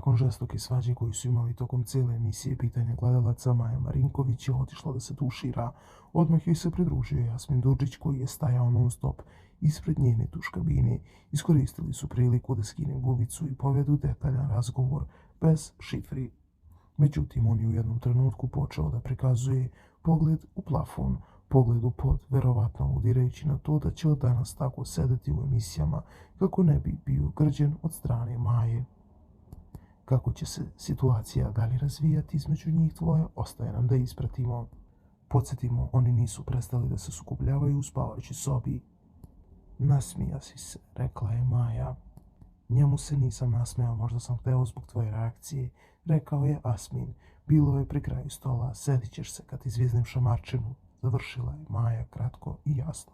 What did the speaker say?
Nakon žestoke svađe koju su imali tokom cijele emisije pitanja gledalaca, Maja Marinković je otišla da se tušira. Odmah joj se pridružio Jasmin Durčić koji je stajao non stop ispred njene tuš kabine. Iskoristili su priliku da skine bubicu i povedu detaljan razgovor bez šifri. Međutim, on je u jednom trenutku počeo da prikazuje pogled u plafon, pogled u pod, verovatno aludirajući na to da će od danas tako sedeti u emisijama kako ne bi bio grđen od strane Maje. Kako će se situacija dalje razvijati između njih dvoje, ostaje nam da ispratimo. Podsjetimo, oni nisu prestali da se sukobljavaju u spavajućoj sobi. Nasmija si se, rekla je Maja. Njemu se nisam nasmejao, možda sam hteo zbog tvoje reakcije, rekao je Asmin. Bilo je pri kraju stola, sedit ćeš se kad izviznem šamarčinu. Završila je Maja kratko i jasno.